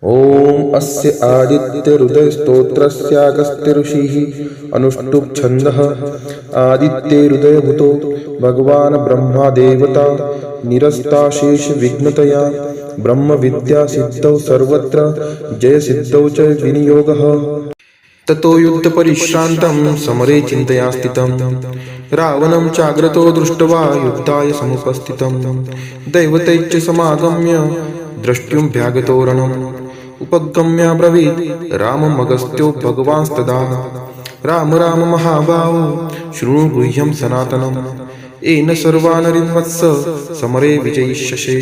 ॐ अस्य आदित्यहृदयस्तोत्रस्यागस्त्य ऋषिः अनुष्टुप् छन्दः आदित्यहृदयभूतो भगवान् ब्रह्मा देवता निरस्ताशेषविघ्नतया ब्रह्मविद्यासिद्धौ सर्वत्र जयसिद्धौ च विनियोगः। ततो युद्धपरिश्रान्तं समरे चिन्तया स्थितं रावणं चाग्रतो दृष्ट्वा युद्धाय समुपस्थितं दैवतैश्च समागम्य द्रष्टुमभ्यागतो रणम् उपगम्याब्रवीत् राममगस्त्यो भगवांस्तदा राम राम महाबाहो शृणु गुह्यं सनातनम् येन सर्वानरिन्वत्स समरे विजयिष्यसे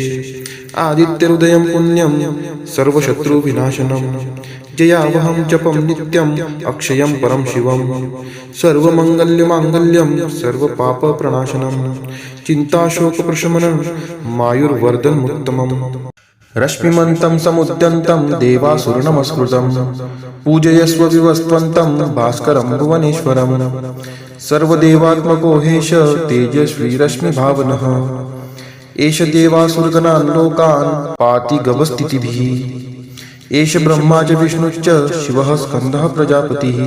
आदित्यहृदयं पुण्यं सर्वशत्रुविनाशनं जयावहं जपं नित्यम् अक्षयं परं शिवं सर्वमङ्गल्यमाङ्गल्यं सर्वपापप्रणाशनं चिन्ताशोकप्रशमनं मायुर्वर्धनमुत्तमम् रश्मिमन्तं समुद्यन्तं देवासुरनमस्कृतं पूजयस्व विवस्त्वन्तं भास्करं भुवनेश्वरं सर्वदेवात्मको हेश तेजस्वी रश्मिभावनः एष देवासुरगणान् लोकान् पाति गवस्थितिभिः एष ब्रह्मा च विष्णुश्च शिवः स्कन्दः प्रजापतिः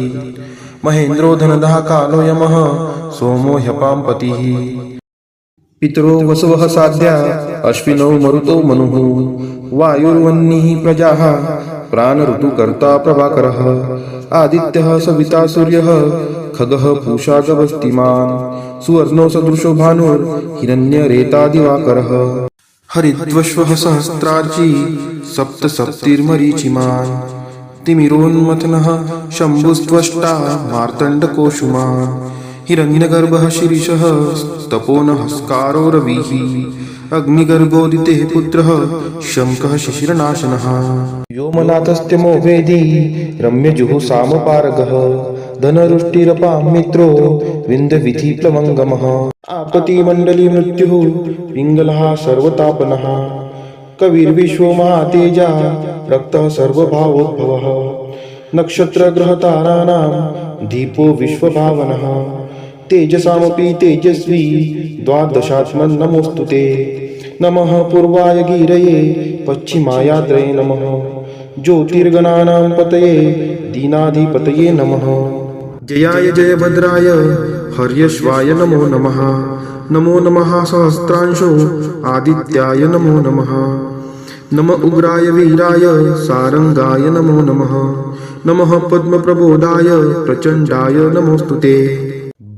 महेन्द्रो धनदः कालो यमः सोमो ह्यपां पतिः पितरो वसवः साध्या अश्विनौ मरुतो मनुः वायुर्वह्निः प्रजाः प्राणऋतुकर्ता प्रभाकरः आदित्यः सविता सूर्यः खगः पूषा गवस्तिमान् सुवर्णो सदृशो भानुर्हिरण्यरेतादिवाकरः हरिद्वश्वः सहस्रार्ची सप्तसप्तिर्मरीचिमान् तिमिरोन्मथनः शम्भुस्त्वष्टा मार्तण्डकोशुमान् हिरण्यगर्भः शिरीषः तपोनहस्कारो रविः अग्निगर्भोदितेः पुत्रः शङ्खः शिशिरनाशनः व्योमनाथस्त्यमो वेदी रम्यजुः धनरुष्टिरपां मित्रो विन्ध्यविधिप्लवङ्गमः आपतिमण्डली मृत्युः पिङ्गलः सर्वतापनः कविर्विश्वो महातेजा रक्तः सर्वभावोद्भवः नक्षत्रग्रहताराणां दीपो विश्वभावनः तेजसामपि तेजस्वी द्वादशात्मन् नमोऽस्तु ते नमः पूर्वाय गिरये पश्चिमायाद्रये नमः ज्योतिर्गणानां पतये दीनाधिपतये नमः जयाय जयभद्राय हर्यश्वाय नमो नमः नमो नमः सहस्रांशो आदित्याय नमो नमः नम उग्राय वीराय सारंगाय नमो नमः नमः पद्मप्रबोधाय प्रचण्डाय नमोऽस्तु ते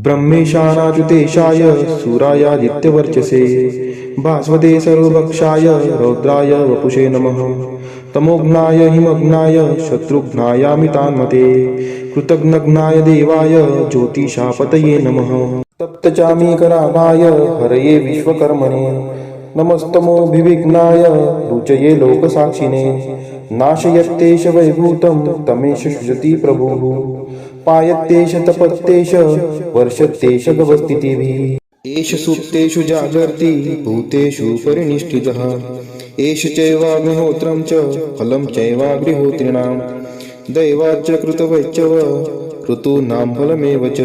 ब्रह्मेशानाच्युतेशाय सूरायादित्यवर्चसे भास्वते सर्वभक्षाय रौद्राय वपुषे नमः तमोघ्नाय हिमघ्नाय शत्रुघ्नायामितान्मते कृतघ्नघ्नाय देवाय ज्योतिषापतये नमः तप्तचामीकराभाय हरये विश्वकर्मणे नमस्तमोभिविघ्नाय रुचये लोकसाक्षिणे नाशयत्तेष वैभूतं तमेष सृजति प्रभुः पायत्तेष तपत्तेष वर्षत्तेष गवस्थितिभिः एष सुप्तेषु जागर्ति भूतेषु परिनिष्ठितः एष चैवाग्निहोत्रं च फलं चैवाग्निहोत्रिणां दैवाच्च कृतवैच्चव ऋतूनां फलमेव च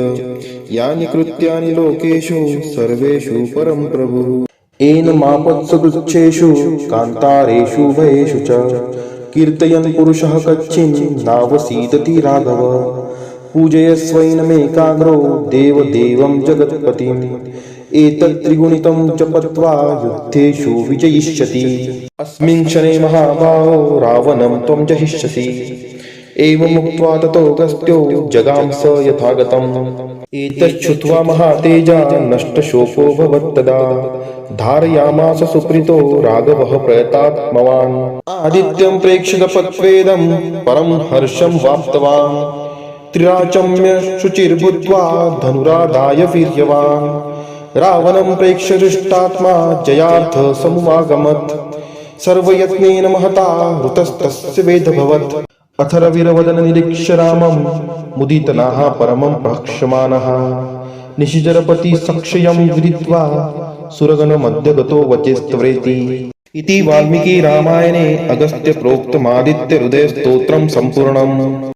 यानि कृत्यानि लोकेषु सर्वेषु परं प्रभुः येन मापत्सुगृच्छेषु कान्तारेषु भयेषु च कीर्तयन् पुरुषः कच्छिन् नावसीदति राघव पूजयस्वैनमेकाग्रो देवदेवं जगत्पतिम् एतत् त्रिगुणितं जपत्वा युद्धेषु विजयिष्यति अस्मिन् क्षणे महाबाहो रावणं त्वं जहिष्यसि एवमुक्त्वा ततोऽगस्त्यो जगाम स यथागतम् एतच्छ्रुत्वा महातेजा नष्टशोको भवत्तदा धारयामास सुप्रीतो राघवः प्रयतात्मवान् आदित्यं प्रेक्ष्य तपत्वेदं परं हर्षं वाप्तवान् त्रिराचम्य शुचिर्भूत्वा धनुरादाय वीर्यवान् रावणं प्रेक्ष्य हृष्टात्मा जयार्थ समुवागमत् सर्वयत्नेन महता हृतस्तस्य वेदभवत् अथर्ववीरवदन निरीक्ष्य रामं मुदितनाः परमं प्रहक्ष्यमाणः निशिचरपति सक्षयं विदित्वा सुरगणमध्य गतो वचेस्त्वरेति इति वाल्मीकि रामायणे अगस्त्य प्रोक्तमादित्य हृदय स्तोत्रं सम्पूर्णम्।